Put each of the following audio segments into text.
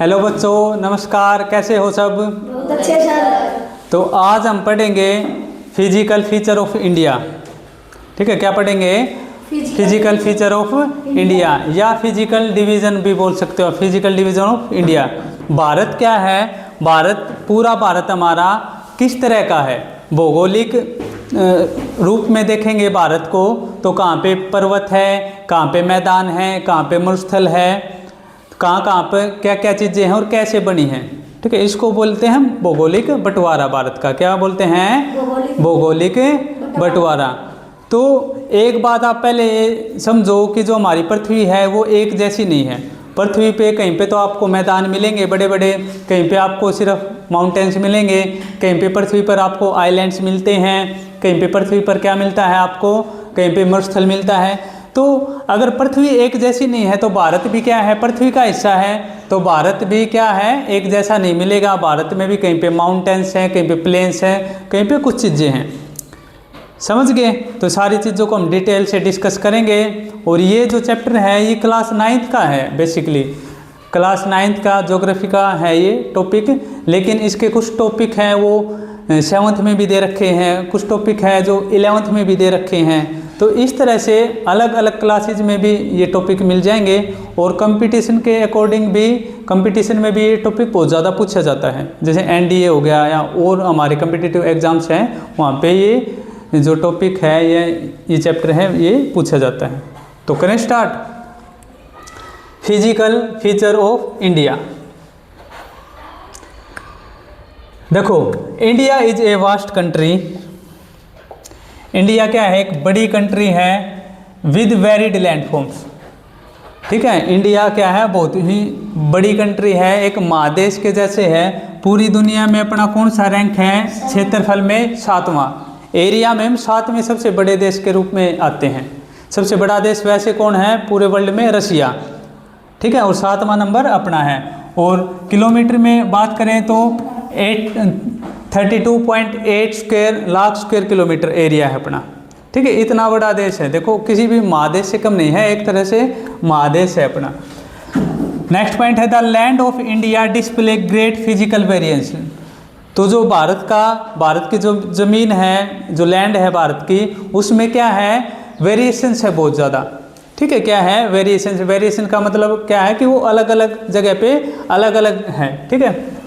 Hello बच्चों, नमस्कार। कैसे हो सब? बहुत अच्छे सर। तो आज हम पढ़ेंगे फिजिकल फीचर ऑफ इंडिया। ठीक है, क्या पढ़ेंगे? फिजिकल फीचर ऑफ इंडिया या फिजिकल डिवीज़न भी बोल सकते हो, physical division of India. Bharat क्या है? भारत, पूरा भारत हमारा किस तरह का है? भौगोलिक रूप में देखेंगे भारत को तो कहाँ पे पर्वत है, कहाँ पे मैदान है, कहाँ पे मरुस्थल है, कहाँ पे क्या क्या चीज़ें हैं और कैसे बनी हैं। ठीक है, इसको बोलते हैं हम भौगोलिक बंटवारा भारत का। क्या बोलते हैं? भौगोलिक बंटवारा। तो एक बात आप पहले ये समझो कि जो हमारी पृथ्वी है वो एक जैसी नहीं है। पृथ्वी पे कहीं पे तो आपको मैदान मिलेंगे बड़े बड़े, कहीं पे आपको सिर्फ माउंटेन्स मिलेंगे, कहीं पे पृथ्वी पर आपको आइलैंड्स मिलते हैं, कहीं पे पृथ्वी पर क्या मिलता है आपको, कहीं पे मरुस्थल मिलता है। तो अगर पृथ्वी एक जैसी नहीं है तो भारत भी क्या है? पृथ्वी का हिस्सा है। तो भारत भी क्या है? एक जैसा नहीं मिलेगा। भारत में भी कहीं पे माउंटेन्स हैं, कहीं पे प्लेन्स हैं, कहीं पे कुछ चीज़ें हैं। समझ गए? तो सारी चीज़ों को हम डिटेल से डिस्कस करेंगे। और ये जो चैप्टर है ये क्लास 9th का है, बेसिकली क्लास 9th का ज्योग्राफी का है ये टॉपिक। लेकिन इसके कुछ टॉपिक हैं वो 7th में भी दे रखे हैं, कुछ टॉपिक है जो 11th में भी दे रखे हैं। तो इस तरह से अलग अलग क्लासेज में भी ये टॉपिक मिल जाएंगे। और कंपटीशन के अकॉर्डिंग भी, कंपटीशन में भी ये टॉपिक बहुत ज़्यादा पूछा जाता है। जैसे NDA हो गया या और हमारे कम्पिटिटिव एग्जाम्स हैं, वहाँ पे ये जो टॉपिक है ये चैप्टर है ये पूछा जाता है। तो करें start. Physical feature of India. देखो, India is a vast country. India क्या है? एक बड़ी कंट्री है विद वेरिड लैंडफॉर्म्स। ठीक है, इंडिया क्या है? बहुत ही बड़ी कंट्री है, एक महादेश के जैसे है। पूरी दुनिया में अपना कौन सा रैंक है? क्षेत्रफल में 7वां। एरिया में हम 7वें सबसे बड़े देश के रूप में आते हैं। सबसे बड़ा देश वैसे कौन है पूरे वर्ल्ड में? रशिया। ठीक है, और 7वां नंबर अपना है। और किलोमीटर में बात करें तो 32.8 लाख स्क्वायर किलोमीटर एरिया है अपना। ठीक है, इतना बड़ा देश है। देखो, किसी भी महादेश से कम नहीं है, एक तरह से महादेश है अपना। नेक्स्ट पॉइंट है the land of India display great physical variance. तो जो भारत की जो ज़मीन है, जो लैंड है भारत की, उसमें क्या है? वेरिएशंस है बहुत ज़्यादा। ठीक है, क्या है? वेरिएशंस। वेरिएशन का मतलब क्या है कि वो अलग अलग जगह पे अलग अलग है। ठीक है,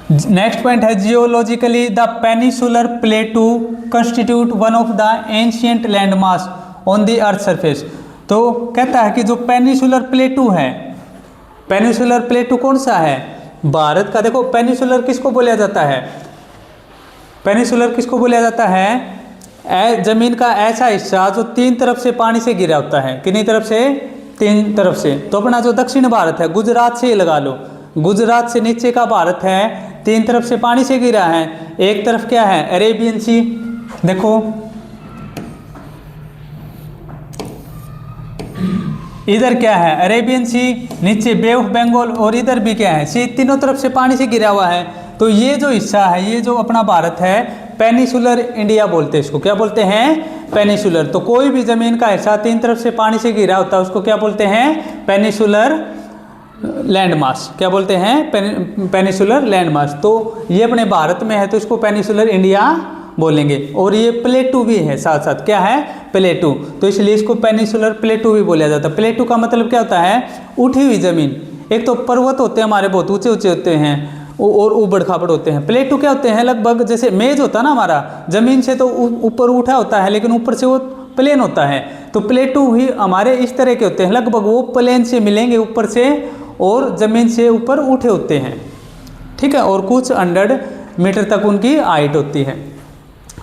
नेक्स्ट पॉइंट है geologically the peninsular प्लेटू constitute one of the ancient land mass on the earth surface. तो कहता है कि जो पेनिसुलर प्लेटू है, पेनिसुलर प्लेटू कौन सा है? भारत का। देखो, पेनिसुलर किसको बोला जाता है? पेनिसुलर किसको बोला जाता है? जमीन का ऐसा हिस्सा जो 3 तरफ से पानी से घिरा होता है। कितनी तरफ से? 3 तरफ से। तो अपना जो दक्षिण भारत है, गुजरात से ही लगा लो, गुजरात से नीचे का भारत है 3 तरफ से पानी से घिरा है। एक तरफ क्या है? अरेबियन सी। देखो, इधर क्या है? अरेबियन सी, नीचे बे ऑफ बंगाल, और इधर भी क्या है? सी। तीनों तरफ से पानी से घिरा हुआ है। तो ये जो हिस्सा है, ये जो अपना भारत है, पेनिसुलर इंडिया बोलते हैं इसको। क्या बोलते हैं? पेनिसुलर। तो कोई भी जमीन का हिस्सा 3 तरफ से पानी से घिरा होता है उसको क्या बोलते हैं? Peninsular land mass. क्या बोलते हैं? Peninsular land mass. तो ये अपने भारत में है तो इसको पेनिसुलर इंडिया बोलेंगे। और ये प्लेटू भी है साथ साथ। क्या है? प्लेटू। तो इसलिए इसको पेनिसुलर प्लेटू भी बोला जाता है। प्लेटू का मतलब क्या होता है? उठी हुई जमीन। एक तो पर्वत होते हैं हमारे, बहुत ऊंचे ऊंचे होते हैं और उबड़ खाबड़ होते हैं। प्लेटू क्या होते हैं? लगभग जैसे मेज होता है ना हमारा, जमीन से तो ऊपर उठा होता है लेकिन ऊपर से वो प्लेन होता है। तो प्लेटू ही हमारे इस तरह के होते हैं, लगभग वो प्लेन से मिलेंगे ऊपर से और जमीन से ऊपर उठे होते हैं। ठीक है, और कुछ 100 मीटर तक उनकी हाइट होती है।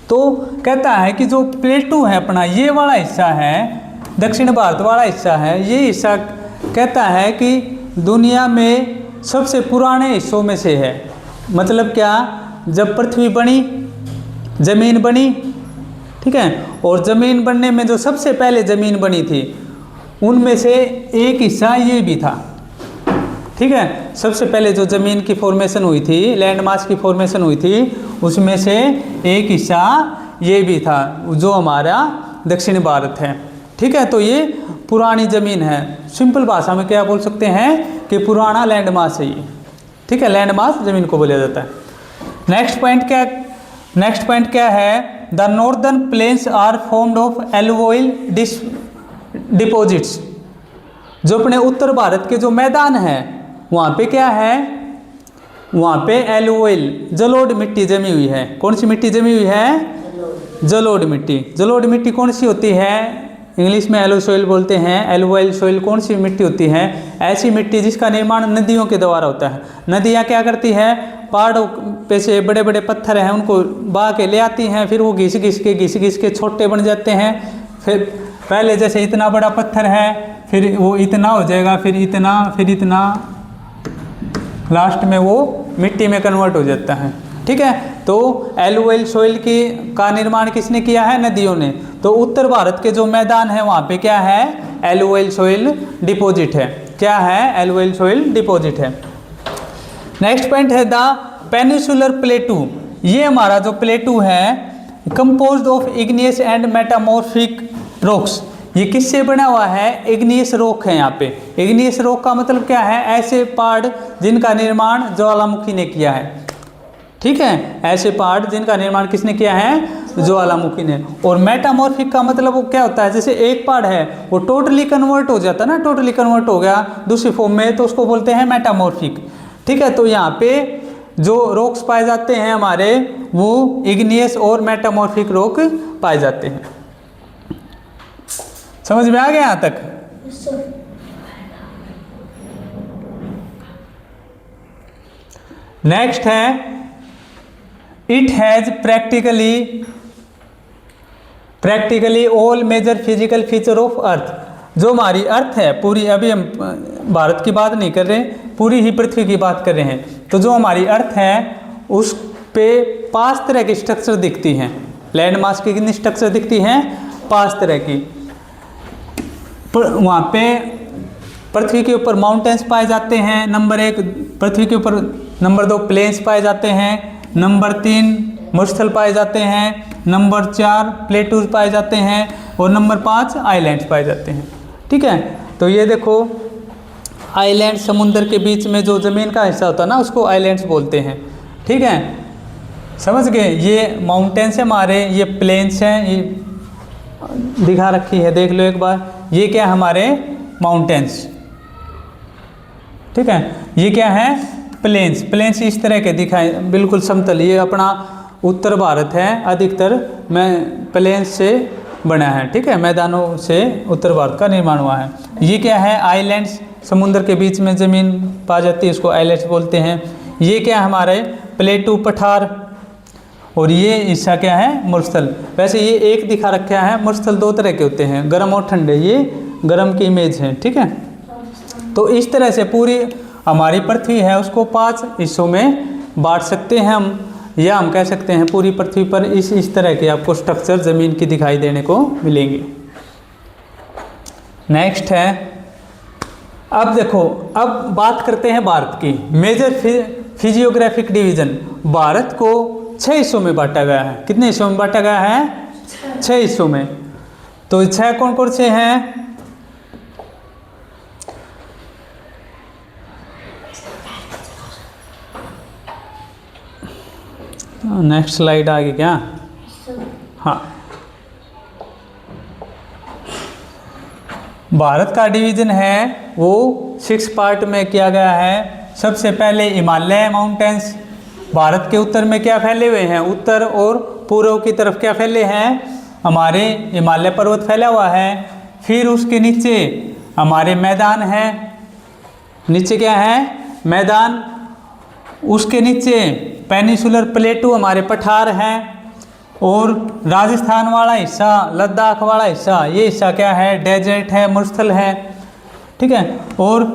तो कहता है कि जो प्लेटू है अपना, ये वाला हिस्सा है, दक्षिण भारत वाला हिस्सा है, ये हिस्सा कहता है कि दुनिया में सबसे पुराने हिस्सों में से है। मतलब क्या? जब पृथ्वी बनी, जमीन बनी, ठीक है, और जमीन बनने में जो सबसे पहले जमीन बनी थी उनमें से एक हिस्सा ये भी था। ठीक है, सबसे पहले जो ज़मीन की फॉर्मेशन हुई थी, लैंड मास की फॉर्मेशन हुई थी, उसमें से एक हिस्सा ये भी था जो हमारा दक्षिण भारत है। ठीक है, तो ये पुरानी ज़मीन है। सिंपल भाषा में क्या बोल सकते हैं कि पुराना लैंड मास है ये, ठीक है, लैंड मास जमीन को बोला जाता है। नेक्स्ट पॉइंट क्या है, the northern plains are formed of alluvial deposits. जो अपने उत्तर भारत के जो मैदान है वहाँ पे क्या है, वहाँ पे एलुवियल जलोढ़ मिट्टी जमी हुई है। कौन सी मिट्टी जमी हुई है, जलोढ़ मिट्टी। जलोढ़ मिट्टी कौन सी होती है, इंग्लिश में एलो सोइल बोलते हैं, एलुवियल सोइल कौन सी मिट्टी होती है, ऐसी मिट्टी जिसका निर्माण नदियों के द्वारा होता है। नदियाँ क्या करती है, पहाड़ों पे से बड़े बड़े पत्थर हैं उनको बहा के ले आती हैं, फिर वो घिस घिस के छोटे बन जाते हैं। फिर पहले जैसे इतना बड़ा पत्थर है, फिर वो इतना हो जाएगा, फिर इतना, लास्ट में वो मिट्टी में कन्वर्ट हो जाता है, ठीक है। तो एलुवियल सोइल का निर्माण किसने किया है, नदियों ने। तो उत्तर भारत के जो मैदान है वहाँ पे क्या है, एलुवियल सोइल डिपॉजिट है। क्या है, एलुवियल सोइल डिपॉजिट है। नेक्स्ट पॉइंट है द पेनिसुलर प्लेटू। ये हमारा जो प्लेटू है composed of igneous and metamorphic rocks. ये किससे बना हुआ है, इग्नियस रॉक है। यहाँ पे इग्नियस रॉक का मतलब क्या है, ऐसे पहाड़ जिनका निर्माण ज्वालामुखी ने किया है, ठीक है, ऐसे पहाड़ जिनका निर्माण किसने किया है, ज्वालामुखी ने। और मेटामॉर्फिक का मतलब वो क्या होता है, जैसे एक पहाड़ है वो टोटली कन्वर्ट हो जाता है ना, टोटली कन्वर्ट हो गया दूसरी फॉर्म में, तो उसको बोलते हैं मेटामॉर्फिक, ठीक है। तो यहाँ पे जो रॉक्स पाए जाते हैं हमारे, वो इग्नियस और मेटामॉर्फिक रॉक पाए जाते हैं। समझ में आ गया यहाँ तक। नेक्स्ट है it has practically all major physical feature of earth. जो हमारी अर्थ है पूरी, अभी हम भारत की बात नहीं कर रहे, पूरी ही पृथ्वी की बात कर रहे हैं। तो जो हमारी अर्थ है उस पे 5 तरह की स्ट्रक्चर दिखती हैं। लैंड मास की कितनी स्ट्रक्चर दिखती हैं, 5 तरह की। वहाँ पे पृथ्वी के ऊपर माउंटेन्स पाए जाते हैं, नंबर 1 पृथ्वी के ऊपर, नंबर 2 प्लेन्स पाए जाते हैं, नंबर 3 मरुस्थल पाए जाते हैं, नंबर 4 प्लेटूज पाए जाते हैं और नंबर 5 आइलैंड्स पाए जाते हैं, ठीक है। तो ये देखो आइलैंड, समुद्र के बीच में जो ज़मीन का हिस्सा होता है ना उसको आइलैंड्स बोलते हैं, ठीक है, समझ गए। ये माउंटेन्स है हमारे, ये प्लेन्स हैं, ये दिखा रखी है, देख लो एक बार। ये क्या है हमारे माउंटेन्स, ठीक है। ये क्या है प्लेन्स। प्लेन्स इस तरह के दिखाए, बिल्कुल समतल। ये अपना उत्तर भारत है, अधिकतर में प्लेन्स से बना है, ठीक है, मैदानों से उत्तर भारत का निर्माण हुआ है। ये क्या है आइलैंड्स, समुद्र के बीच में ज़मीन पा जाती है, उसको आइलैंड्स बोलते हैं। ये क्या है हमारे प्लेटू, पठार, और ये हिस्सा क्या है मरुस्थल। वैसे ये एक दिखा रखा है, मरुस्थल 2 तरह के होते हैं, गर्म और ठंडे। ये गर्म की इमेज है, ठीक है। तो इस तरह से पूरी हमारी पृथ्वी है उसको 5 हिस्सों में बांट सकते हैं हम, या हम कह सकते हैं पूरी पृथ्वी पर इस तरह के आपको स्ट्रक्चर ज़मीन की दिखाई देने को मिलेंगे। नेक्स्ट है, अब देखो, अब बात करते हैं भारत की मेजर फिजियोग्राफिक डिवीज़न। भारत को 6 हिस्सों में बांटा गया है। कितने हिस्सों में बांटा गया है, 6 हिस्सों में। तो 6 कौन कौन से हैं, नेक्स्ट स्लाइड आ गई क्या, हाँ। भारत का डिवीज़न है वो 6 पार्ट में किया गया है। सबसे पहले हिमालय माउंटेन्स भारत के उत्तर में क्या फैले हुए हैं, उत्तर और पूर्व की तरफ क्या फैले हैं, हमारे हिमालय पर्वत फैला हुआ है। फिर उसके नीचे हमारे मैदान है, नीचे क्या है मैदान, उसके नीचे पेनिसुलर प्लेटू हमारे पठार हैं, और राजस्थान वाला हिस्सा, लद्दाख वाला हिस्सा, ये हिस्सा क्या है डेजर्ट है, मरुस्थल है, ठीक है। और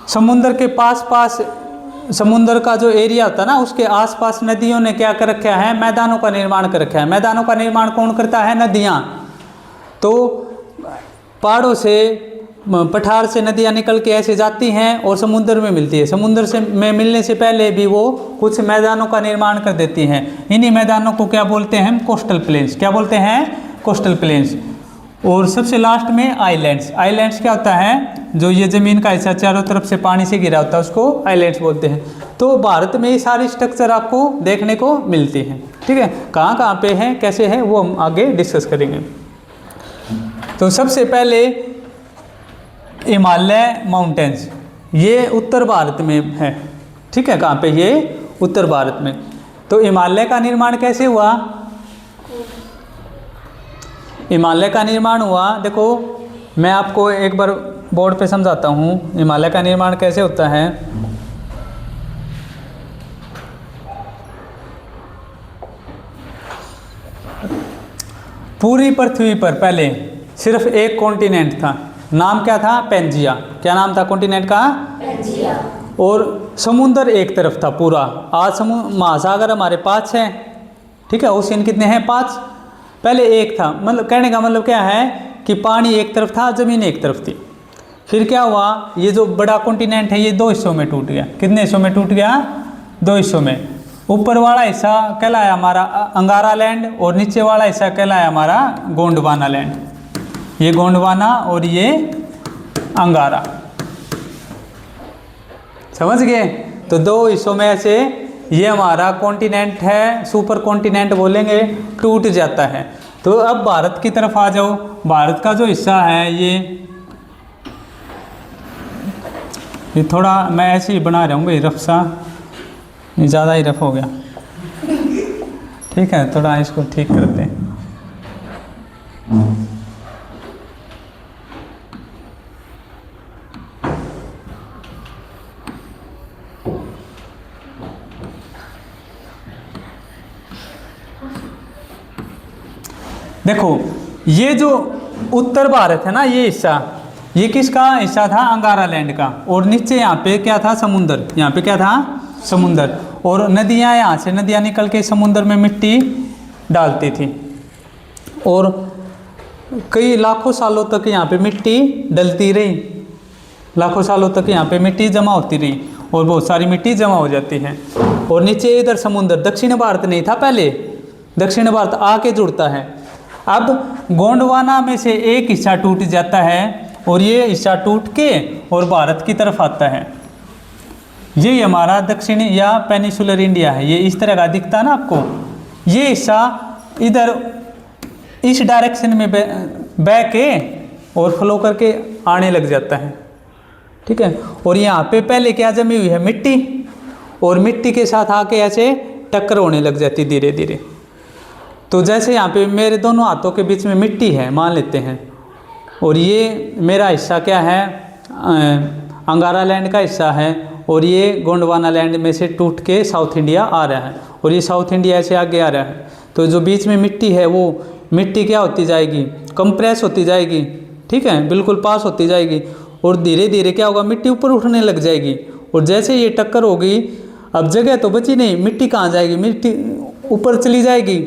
समुद्र के पास समुद्र का जो एरिया होता है ना उसके आसपास नदियों ने क्या कर रखा है, मैदानों का निर्माण कर रखा है। मैदानों का निर्माण कौन करता है, नदियाँ। तो पहाड़ों से, पठार से नदियाँ निकल के ऐसे जाती हैं और समुद्र में मिलती है। समुद्र से में मिलने से पहले भी वो कुछ मैदानों का निर्माण कर देती हैं। इन्हीं मैदानों को क्या बोलते हैं, कोस्टल प्लेन्स। क्या बोलते हैं, कोस्टल प्लेन्स। और सबसे लास्ट में आइलैंड्स। आइलैंड्स क्या होता है, जो ये ज़मीन का हिस्सा चारों तरफ से पानी से घिरा होता है उसको आइलैंड्स बोलते हैं। तो भारत में ये सारी स्ट्रक्चर आपको देखने को मिलती हैं। ठीक है, कहाँ कहाँ पे हैं, कैसे हैं, वो हम आगे डिस्कस करेंगे। तो सबसे पहले हिमालय माउंटेन्स, ये उत्तर भारत में है। ठीक है, कहाँ पे, ये उत्तर भारत में। तो हिमालय का निर्माण कैसे हुआ? हिमालय का निर्माण हुआ, देखो मैं आपको एक बार बोर्ड पे समझाता हूँ हिमालय का निर्माण कैसे होता है। पूरी पृथ्वी पर पहले सिर्फ एक कॉन्टिनेंट था, नाम क्या था? पैंजिया। क्या नाम था कॉन्टिनेंट का? पैंजिया। और समुंदर एक तरफ था पूरा। आज महासागर हमारे 5 हैं। ठीक है, ओशियन कितने हैं? 5। पहले एक था, मतलब कहने का मतलब क्या है कि पानी एक तरफ था, ज़मीन एक तरफ थी। फिर क्या हुआ, ये जो बड़ा कॉन्टिनेंट है ये 2 हिस्सों में टूट गया। कितने हिस्सों में टूट गया? 2 हिस्सों में। ऊपर वाला हिस्सा कहलाया हमारा अंगारा लैंड और नीचे वाला हिस्सा कहलाया हमारा गोंडवाना लैंड। ये गोंडवाना और ये अंगारा, समझ गए? तो 2 हिस्सों में ऐसे ये हमारा कॉन्टिनेंट है, सुपर कॉन्टिनेंट बोलेंगे, टूट जाता है। तो अब भारत की तरफ आ जाओ। भारत का जो हिस्सा है ये थोड़ा मैं ऐसे ही बना रहा हूँ भाई, रफ सा, ये ज़्यादा ही रफ हो गया। ठीक है, थोड़ा इसको ठीक करते हैं। देखो ये जो उत्तर भारत है ना, ये हिस्सा, ये किसका हिस्सा था? अंगारा लैंड का। और नीचे यहाँ पे क्या था? समुंदर। यहाँ पे क्या था? समुंदर। और नदियाँ, यहाँ से नदियाँ निकल के समुंदर में मिट्टी डालती थी और कई लाखों सालों तक यहाँ पे मिट्टी डलती रही। लाखों सालों तक यहाँ पे मिट्टी जमा होती रही और बहुत सारी मिट्टी जमा हो जाती है। और नीचे इधर समुंदर। दक्षिण भारत नहीं था पहले, दक्षिण भारत आके जुड़ता है। अब गोंडवाना में से एक हिस्सा टूट जाता है और ये हिस्सा टूट के और भारत की तरफ आता है। ये हमारा दक्षिणी या पेनिसुलर इंडिया है। ये इस तरह का दिखता है ना आपको। ये हिस्सा इधर इस डायरेक्शन में बह के और फ्लो करके आने लग जाता है। ठीक है, और यहाँ पे पहले क्या जमी हुई है? मिट्टी। और मिट्टी के साथ आके ऐसे टक्कर होने लग जाती धीरे धीरे। तो जैसे यहाँ पे मेरे दोनों हाथों के बीच में मिट्टी है मान लेते हैं, और ये मेरा हिस्सा क्या है? अंगारा लैंड का हिस्सा है, और ये गोंडवाना लैंड में से टूट के साउथ इंडिया आ रहा है, और ये साउथ इंडिया से आगे आ रहा है। तो जो बीच में मिट्टी है वो मिट्टी क्या होती जाएगी? कंप्रेस होती जाएगी। ठीक है, बिल्कुल पास होती जाएगी और धीरे धीरे क्या होगा? मिट्टी ऊपर उठने लग जाएगी। और जैसे ये टक्कर होगी, अब जगह तो बची नहीं, मिट्टी कहाँ जाएगी? मिट्टी ऊपर चली जाएगी।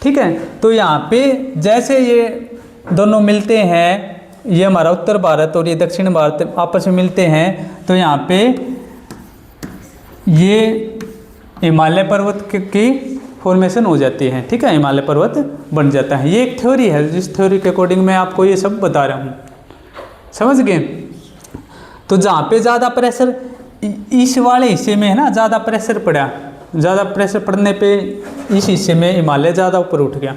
ठीक है, तो यहाँ पे जैसे ये दोनों मिलते हैं, ये हमारा उत्तर भारत और ये दक्षिण भारत आपस में मिलते हैं, तो यहाँ पे ये हिमालय पर्वत की फॉर्मेशन हो जाती है। ठीक है, हिमालय पर्वत बन जाता है। ये एक थ्योरी है, जिस थ्योरी के अकॉर्डिंग मैं आपको ये सब बता रहा हूँ, समझ गए? तो जहाँ पे ज़्यादा प्रेशर इस वाले हिस्से में है ना, ज़्यादा प्रेशर पड़ा, ज़्यादा प्रेशर पड़ने पे इस हिस्से में हिमालय ज़्यादा ऊपर उठ गया,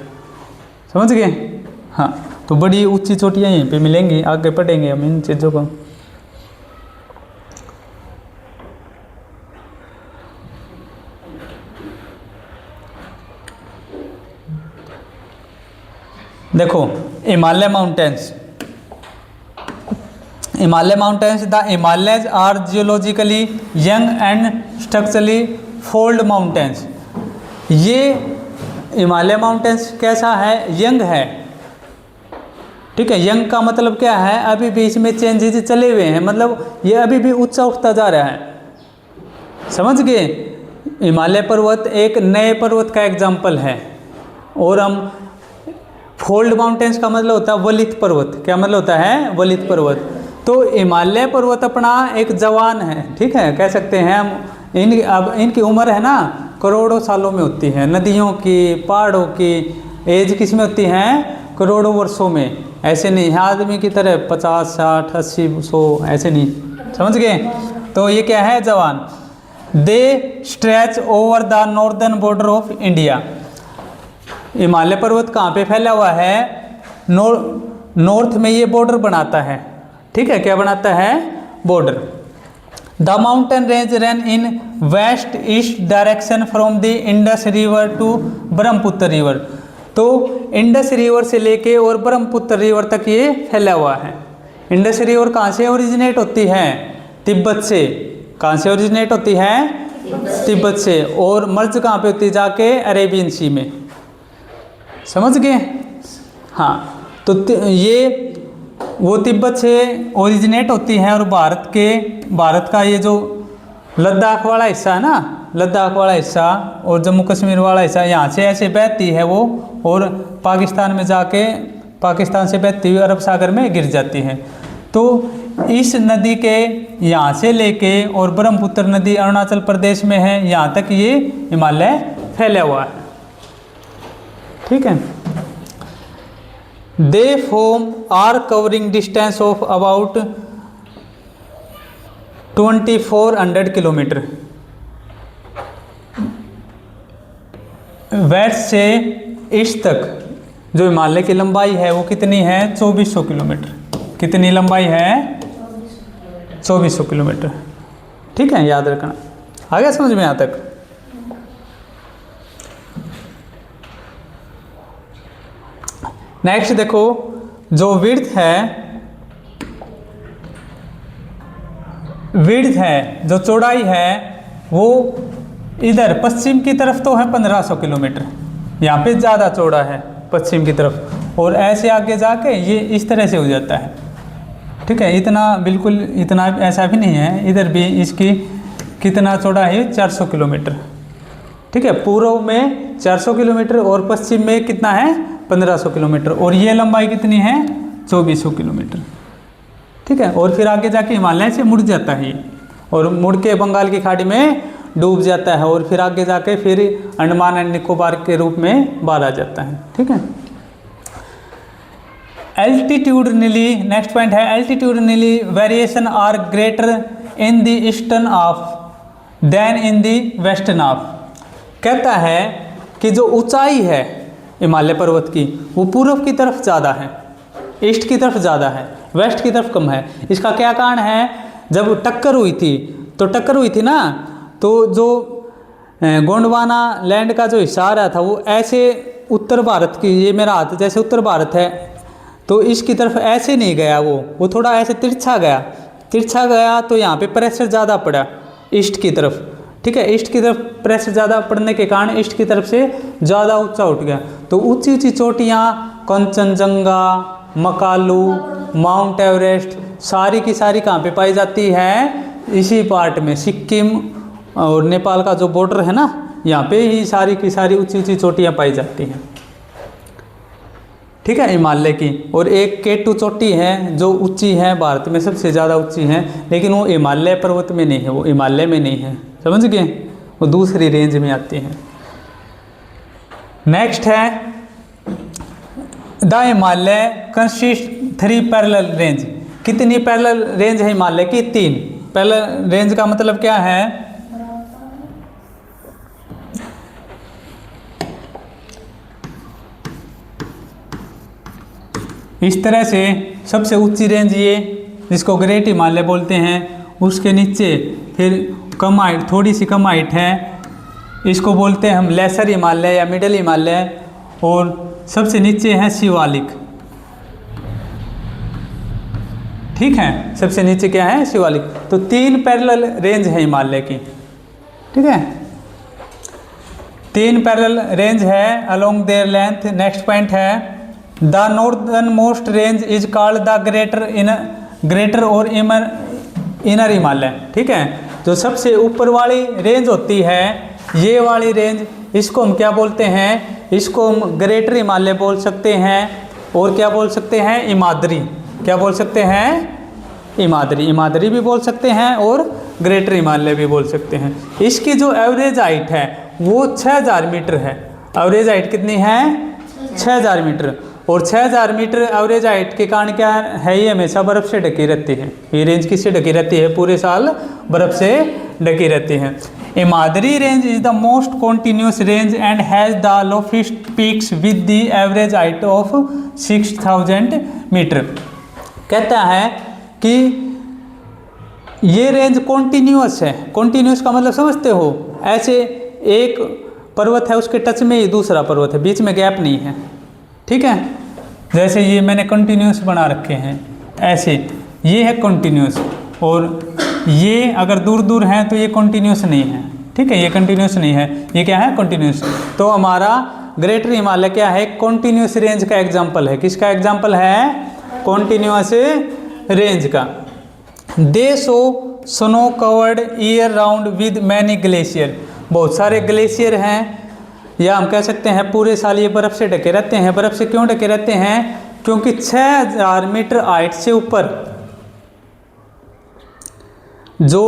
समझ गए? हाँ, तो बड़ी ऊंची चोटियाँ यहीं पे मिलेंगी, आगे पढ़ेंगे हम इन चीज़ों को। देखो Himalaya mountains, Himalaya mountains, the Himalayas are geologically young and structurally fold mountains. ये हिमालय माउंटेन्स कैसा है? यंग है। ठीक है, यंग का मतलब क्या है? अभी भी इसमें चेंजेस चले हुए हैं, मतलब ये अभी भी ऊंचा उठता जा रहा है, समझ गए? हिमालय पर्वत एक नए पर्वत का एग्जाम्पल है। और हम फोल्ड माउंटेन्स का मतलब होता है वलित पर्वत। क्या मतलब होता है? वलित पर्वत। तो हिमालय पर्वत अपना एक जवान है। ठीक है, कह सकते हैं हम। अब इनकी उम्र है ना करोड़ों सालों में होती है। नदियों की, पहाड़ों की एज किस में होती है? करोड़ों वर्षों में। ऐसे नहीं है आदमी की तरह 50, 60, 80, 100 ऐसे नहीं, समझ गए। तो ये क्या है जवान। They stretch over the northern border of India. Himalaya पर्वत कहाँ पे फैला हुआ है, नॉर्थ में ये बॉर्डर बनाता है, ठीक है, क्या बनाता है, border. The mountain range run in west east direction from the Indus river to Brahmaputra river. तो इंडस रिवर से लेके और ब्रह्मपुत्र रिवर तक ये फैला हुआ है। इंडस रिवर कहाँ से ओरिजिनेट होती है, तिब्बत से। कहाँ से ओरिजिनेट होती है, तिब्बत से। और मर्ज कहाँ पे होती है, जाके अरेबियन सी में, समझ गए। हाँ, तो ये वो तिब्बत से ओरिजिनेट होती है। और भारत का ये जो लद्दाख वाला हिस्सा है ना, लद्दाख वाला हिस्सा और जम्मू कश्मीर वाला हिस्सा, यहाँ से ऐसे बहती है वो, और पाकिस्तान में जाके पाकिस्तान से बहती हुई अरब सागर में गिर जाती है। तो इस नदी के यहाँ से लेके और ब्रह्मपुत्र नदी अरुणाचल प्रदेश में है, यहाँ तक ये हिमालय फैला हुआ है, ठीक है। They form are covering distance of about 2400 kilometre. West से ईस्ट तक जो हिमालय की लंबाई है वो कितनी है, 2400 किलोमीटर। कितनी लंबाई है, 2400 किलोमीटर, ठीक है, याद रखना। आ गया समझ में यहाँ तक। नेक्स्ट देखो, जो विड्थ है, जो चौड़ाई है, वो इधर पश्चिम की तरफ तो है 1500 किलोमीटर, यहाँ पे ज़्यादा चौड़ा है पश्चिम की तरफ, और ऐसे आगे जाके ये इस तरह से हो जाता है, ठीक है। इतना बिल्कुल इतना ऐसा भी नहीं है, इधर भी इसकी कितना चौड़ा है, 400 किलोमीटर, ठीक है। पूर्व में 400 किलोमीटर और पश्चिम में कितना है, 1500 किलोमीटर, और ये लंबाई कितनी है, 2400 किलोमीटर, ठीक है। और फिर आगे जाके हिमालय से मुड़ जाता है और मुड़ के बंगाल की खाड़ी में डूब जाता है, और फिर आगे जाके फिर अंडमान एंड निकोबार के रूप में बाहर आ जाता है, ठीक है। एल्टीट्यूडनली, नेक्स्ट पॉइंट है, altitudinally variation are greater in the eastern of than in the western of. कहता है कि जो ऊंचाई है हिमालय पर्वत की वो पूर्व की तरफ ज़्यादा है, ईस्ट की तरफ ज़्यादा है, वेस्ट की तरफ कम है। इसका क्या कारण है, जब टक्कर हुई थी ना, तो जो गोंडवाना लैंड का जो हिस्सा आ रहा था वो ऐसे उत्तर भारत की, ये मेरा हाथ जैसे उत्तर भारत है, तो इसकी तरफ ऐसे नहीं गया, वो थोड़ा ऐसे तिरछा गया, तो यहाँ पे प्रेशर ज़्यादा पड़ा ईस्ट की तरफ, ठीक है। ईस्ट की तरफ प्रेशर ज़्यादा पड़ने के कारण ईस्ट की तरफ से ज़्यादा ऊंचा उठ गया, तो ऊंची ऊंची चोटियाँ कंचनजंगा, मकालू, माउंट एवरेस्ट, सारी की सारी कहाँ पे पाई जाती है, इसी पार्ट में, सिक्किम और नेपाल का जो बॉर्डर है ना, यहाँ पे ही सारी की सारी ऊंची ऊंची चोटियाँ पाई जाती हैं, ठीक है, हिमालय की। और एक K2 चोटी है जो ऊंची है, भारत में सबसे ज़्यादा ऊंची है, लेकिन वो हिमालय पर्वत में नहीं है, वो हिमालय में नहीं है, समझ गए, वो दूसरी रेंज में आती है। नेक्स्ट है, the Himalaya consist 3 parallel range. कितनी पैरेलल रेंज है हिमालय की, 3। पैरेलल रेंज का मतलब क्या है, इस तरह से सबसे ऊंची रेंज ये, जिसको ग्रेट हिमालय बोलते हैं, उसके नीचे फिर कम हाइट, थोड़ी सी कम हाइट है, इसको बोलते हैं हम लेसर हिमालय या मिडिल हिमालय, और सबसे नीचे है शिवालिक, ठीक है, सबसे नीचे क्या है, शिवालिक। तो 3 पैरेलल रेंज है हिमालय की, ठीक है, 3 पैरेलल रेंज है along their length. Next point है, the northern most range is called the greater or inner Himalaya, ठीक है। जो सबसे ऊपर वाली रेंज होती है, ये वाली रेंज, इसको हम क्या बोलते हैं, इसको हम ग्रेटर हिमालय बोल सकते हैं, और क्या बोल सकते हैं, हिमाद्री। क्या बोल सकते हैं, हिमाद्री भी बोल सकते हैं, और ग्रेटर हिमालय भी बोल सकते हैं। इसकी जो एवरेज हाइट है वो 6000 मीटर है। एवरेज हाइट कितनी है, 6000 मीटर। और 6000 मीटर एवरेज हाइट के कारण क्या है, ये हमेशा बर्फ से ढकी रहती है। ये रेंज किससे ढकी रहती है, पूरे साल बर्फ से ढकी रहती है। Himadri range is the most continuous range and has the loftiest peaks with the average height of 6000 metre. कहता है कि ये रेंज कॉन्टिन्यूस है। कॉन्टिन्यूस का मतलब समझते हो, ऐसे एक पर्वत है उसके टच में ही दूसरा पर्वत है, बीच में गैप नहीं है, ठीक है। जैसे ये मैंने कंटिन्यूस बना रखे हैं ऐसे, ये है कंटिन्यूस, और ये अगर दूर दूर हैं तो ये कंटिन्यूस नहीं है, ठीक है, ये कंटिन्यूस नहीं है, ये क्या है, कंटिन्यूस। तो हमारा ग्रेटर हिमालय क्या है, कंटिन्यूस रेंज का एग्जाम्पल है। किसका एग्जाम्पल है, कंटिन्यूस रेंज का। दे show snow covered year round with many glacier, बहुत सारे ग्लेशियर हैं, या हम कह सकते हैं पूरे साल ये बर्फ़ से ढके रहते हैं। बर्फ़ से क्यों ढके रहते हैं, क्योंकि 6000 मीटर हाइट से ऊपर जो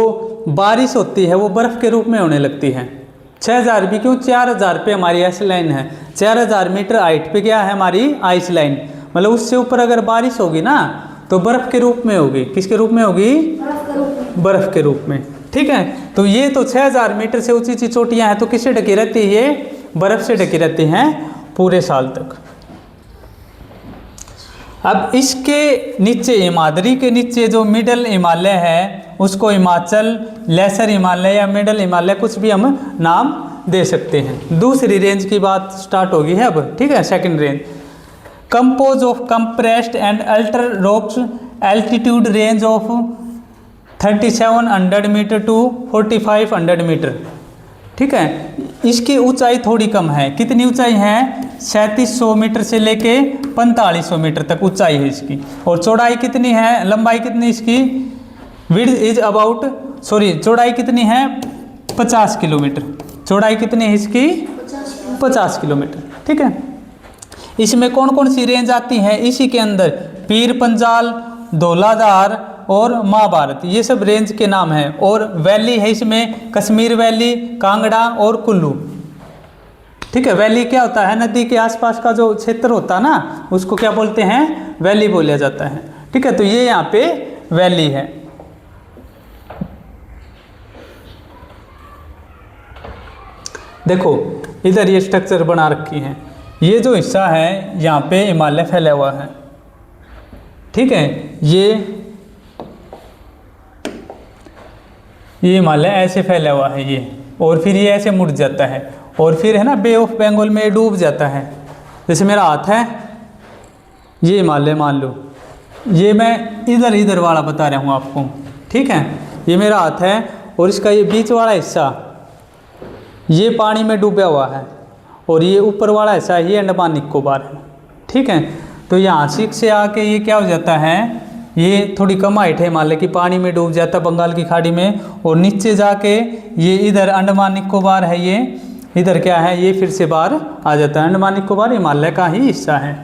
बारिश होती है वो बर्फ़ के रूप में होने लगती है। 6000 भी क्यों, 4000 पे हमारी आइस लाइन है, 4000 मीटर हाइट पे क्या है हमारी आइस लाइन, मतलब उससे ऊपर अगर बारिश होगी ना तो बर्फ़ के रूप में होगी। किसके रूप में होगी, बर्फ़ के रूप में, ठीक है। तो ये तो 6000 मीटर से ऊंची ऊंची चोटियाँ हैं, तो किससे ढकी रहती है, ये बर्फ़ से ढकी रहती हैं पूरे साल तक। अब इसके नीचे, हिमाद्री के नीचे जो मिडल हिमालय है उसको हिमाचल, लेसर हिमालय या मिडल हिमालय कुछ भी हम नाम दे सकते हैं। दूसरी रेंज की बात स्टार्ट होगी है अब, ठीक है। Second range, compose of compressed and alter rocks, altitude range of 3700 metre to 4500 metre, ठीक है। इसकी ऊंचाई थोड़ी कम है, कितनी ऊंचाई है, 3700 मीटर से लेके 4500 मीटर तक ऊंचाई है इसकी। और चौड़ाई कितनी है, लंबाई कितनी इसकी, विड्थ इज अबाउट, चौड़ाई कितनी है 50 किलोमीटर, चौड़ाई कितनी है इसकी 50 किलोमीटर, ठीक है। इसमें कौन कौन सी रेंज आती है, इसी के अंदर पीर पंजाल, धौलाधार और महाभारत, ये सब रेंज के नाम हैं। और वैली है इसमें कश्मीर वैली, कांगड़ा और कुल्लू, ठीक है। वैली क्या होता है, नदी के आसपास का जो क्षेत्र होता है ना उसको क्या बोलते हैं, वैली बोला जाता है, ठीक है। तो ये यहाँ पे वैली है। देखो इधर ये स्ट्रक्चर बना रखी है, ये जो हिस्सा है यहाँ पे हिमालय फैला हुआ है, ठीक है। ये हिमालय ऐसे फैला हुआ है ये, और फिर ये ऐसे मुड़ जाता है, और फिर है ना बे ऑफ बंगाल में डूब जाता है। जैसे मेरा हाथ है, ये हिमालय मान लो, ये मैं इधर वाला बता रहा हूँ आपको, ठीक है। ये मेरा हाथ है और इसका ये बीच वाला हिस्सा ये पानी में डूबा हुआ है, और ये ऊपर वाला हिस्सा ये अंडमान निकोबार है, ठीक है। तो यहाँ से आके ये क्या हो जाता है, ये थोड़ी कम हाइट है हिमालय की, पानी में डूब जाता है बंगाल की खाड़ी में, और नीचे जाके ये इधर अंडमान निकोबार है, ये इधर क्या है, ये फिर से बाहर आ जाता है। अंडमान निकोबार हिमालय का ही हिस्सा है,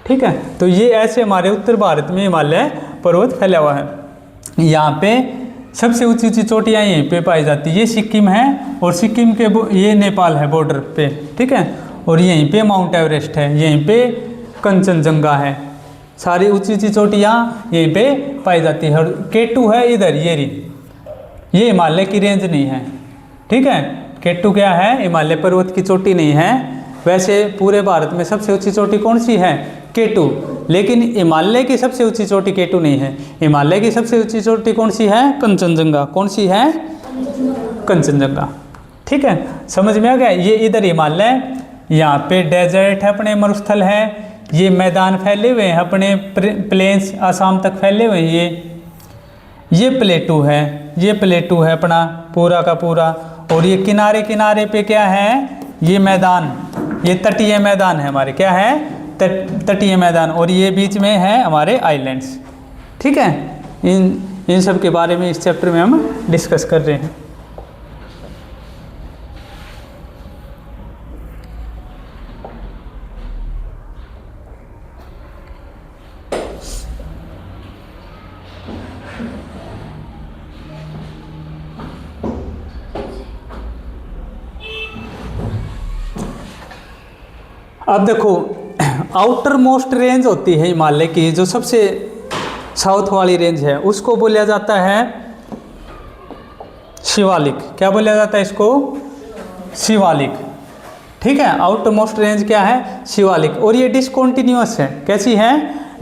ठीक है। तो ये ऐसे हमारे उत्तर भारत में हिमालय पर्वत फैला हुआ है। यहाँ पे सबसे ऊंची ऊंची चोटियाँ यहीं पे पाई जाती है, ये सिक्किम है, और सिक्किम के ये नेपाल है बॉर्डर पे, ठीक है। और यहीं पे माउंट एवरेस्ट है, यहीं पे कंचनजंगा है, सारी ऊंची ऊंची चोटियाँ यहीं पे पाई जाती है। और केटू है इधर, ये हिमालय की रेंज नहीं है, ठीक है। केटू क्या है, हिमालय पर्वत की चोटी नहीं है। वैसे पूरे भारत में सबसे ऊंची चोटी कौन सी है, केटू, लेकिन हिमालय की सबसे ऊंची चोटी केटू नहीं है। हिमालय की सबसे ऊंची चोटी कौन सी है, कंचनजंगा। कौन सी है, कंचनजंगा, ठीक है। समझ में आ गया। ये इधर हिमालय, यहाँ पे डेजर्ट है अपने, मरुस्थल है, ये मैदान फैले हुए हैं अपने, प्लेन्स आसाम तक फैले हुए हैं। ये प्लेटू है, ये प्लेटू है अपना पूरा का पूरा, और ये किनारे किनारे पे क्या है, ये मैदान, ये तटीय मैदान है हमारे, क्या है, तटीय मैदान, और ये बीच में है हमारे आइलैंड्स, ठीक है। इन सब के बारे में इस चैप्टर में हम डिस्कस कर रहे हैं। अब देखो आउटर मोस्ट रेंज होती है हिमालय की, जो सबसे साउथ वाली रेंज है, उसको बोला जाता है शिवालिक। क्या बोला जाता है इसको? शिवालिक। ठीक है, आउटर मोस्ट रेंज क्या है? शिवालिक। और ये डिसकंटिन्यूअस है। कैसी है?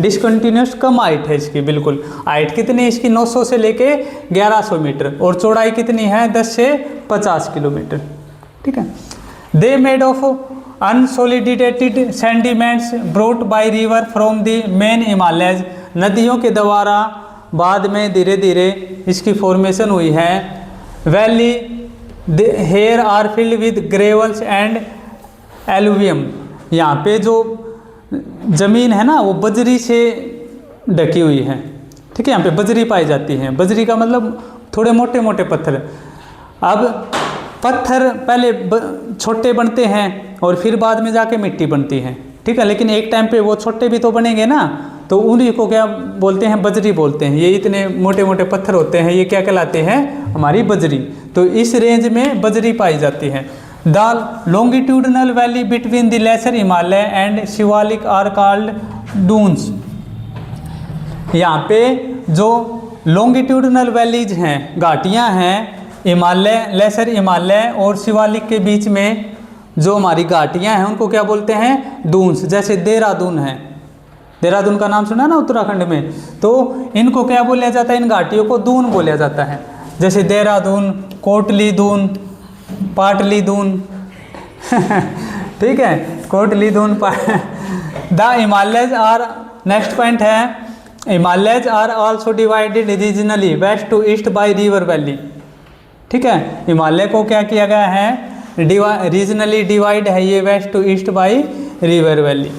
डिसकंटिन्यूअस। कम हाइट है इसकी, बिल्कुल। हाइट कितनी है इसकी? 900 से लेके 1100 मीटर। और चौड़ाई कितनी है? 10 से 50 किलोमीटर। ठीक है। They made of unconsolidated sediments brought by river from the main Himalayas. नदियों के द्वारा बाद में धीरे धीरे इसकी फॉर्मेशन हुई है। Valley here are filled with gravels and alluvium. यहाँ पे जो ज़मीन है ना वो बजरी से ढकी हुई है। ठीक है, यहाँ पे बजरी पाई जाती है। बजरी का मतलब थोड़े मोटे मोटे पत्थर। अब पत्थर पहले छोटे बनते हैं और फिर बाद में जाके मिट्टी बनती है। ठीक है, लेकिन एक टाइम पे वो छोटे भी तो बनेंगे ना, तो उन्हीं को क्या बोलते हैं? बजरी बोलते हैं। ये इतने मोटे मोटे पत्थर होते हैं, ये क्या कहलाते हैं? हमारी बजरी। तो इस रेंज में बजरी पाई जाती है। The longitudinal valley between the lesser Himalaya and Shivalik are called duns. यहाँ पे जो लॉन्गिट्यूडनल वैलीज हैं, घाटियाँ हैं, हिमालय, लेसर हिमालय और शिवालिक के बीच में जो हमारी घाटियाँ हैं उनको क्या बोलते हैं? डून्स। जैसे देहरादून है, देहरादून का नाम सुना ना उत्तराखंड में, तो इनको क्या बोला जाता है? इन घाटियों को दून बोला जाता है। जैसे देहरादून, कोटली दून, पाटली दून ठीक है, Kotli Dun. The Himalayas are, next point है, Himalayas are also divided regionally west to east by river valley. ठीक है, हिमालय को क्या किया गया है? रीजनली डिवाइड है ये west to east by river valley.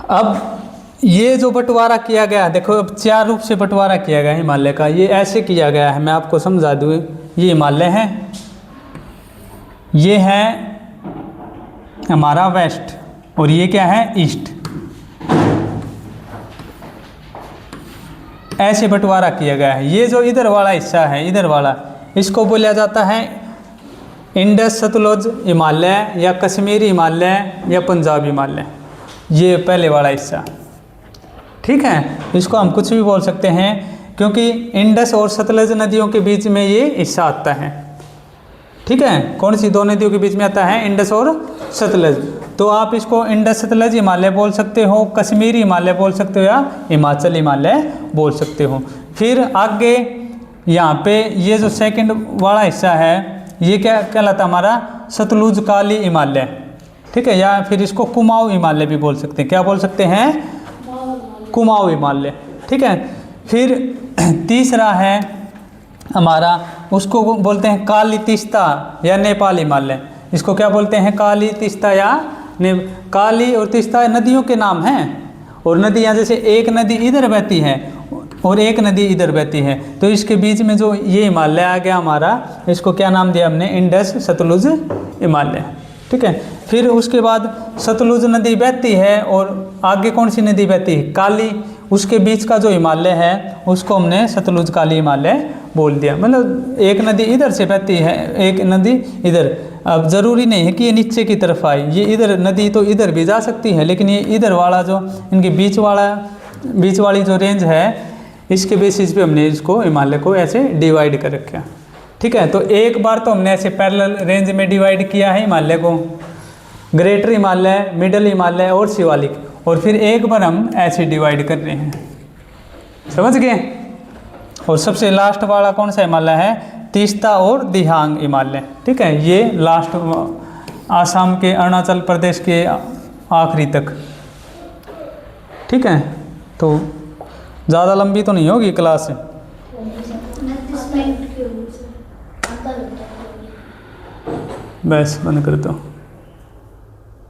अब ये जो बंटवारा किया गया, देखो अब 4 रूप से बंटवारा किया गया हिमालय का। ये ऐसे किया गया है, मैं आपको समझा दूँ। ये हिमालय है, ये है हमारा वेस्ट, और ये क्या है? ईस्ट। ऐसे बंटवारा किया गया है। ये जो इधर वाला हिस्सा है, इधर वाला, इसको बोला जाता है इंडस सतलुज हिमालय या कश्मीरी हिमालय या पंजाब हिमालय। ये पहले वाला हिस्सा। ठीक है, इसको हम कुछ भी बोल सकते हैं क्योंकि इंडस और सतलज नदियों के बीच में ये हिस्सा आता है। ठीक है, कौन सी 2 नदियों के बीच में आता है? इंडस और सतलज। तो आप इसको इंडस सतलज हिमालय बोल सकते हो, कश्मीरी हिमालय बोल सकते हो, या हिमाचल हिमालय बोल सकते हो। फिर आगे यहाँ पे ये जो सेकंड वाला हिस्सा है, ये क्या कहलाता है? हमारा सतलुज काली हिमालय। ठीक है, या फिर इसको कुमाऊं हिमालय भी बोल सकते हैं। क्या बोल सकते हैं? कुमाऊं हिमालय। ठीक है, फिर तीसरा है हमारा, उसको बोलते हैं काली तीस्ता या नेपाल हिमालय। इसको क्या बोलते हैं? काली तीस्ता या काली और तीस्ता नदियों के नाम हैं। और नदियाँ जैसे एक नदी इधर बहती है और एक नदी इधर बहती है, तो इसके बीच में जो ये हिमालय आ गया हमारा, इसको क्या नाम दिया हमने? इंडस सतलुज हिमालय। ठीक है, फिर उसके बाद सतलुज नदी बहती है और आगे कौन सी नदी बहती है? काली। उसके बीच का जो हिमालय है उसको हमने सतलुज काली हिमालय बोल दिया। मतलब एक नदी इधर से बहती है, एक नदी इधर। अब ज़रूरी नहीं है कि ये नीचे की तरफ आए, ये इधर नदी तो इधर भी जा सकती है, लेकिन ये इधर वाला जो इनके बीच वाली जो रेंज है, इसके बेसिस पे हमने इसको हिमालय को ऐसे डिवाइड कर रखा। ठीक है, तो एक बार तो हमने ऐसे पैरेलल रेंज में डिवाइड किया है हिमालय को, ग्रेटर हिमालय, मिडल हिमालय और शिवालिक, और फिर एक बार हम ऐसे डिवाइड कर रहे हैं। समझ गए? और सबसे लास्ट वाला कौन सा हिमालय है? तीस्ता और दिहांग हिमालय। ठीक है, ये लास्ट आसाम के, अरुणाचल प्रदेश के आखिरी तक। ठीक है, तो ज़्यादा लंबी तो नहीं होगी क्लास। बस बंद कर दो।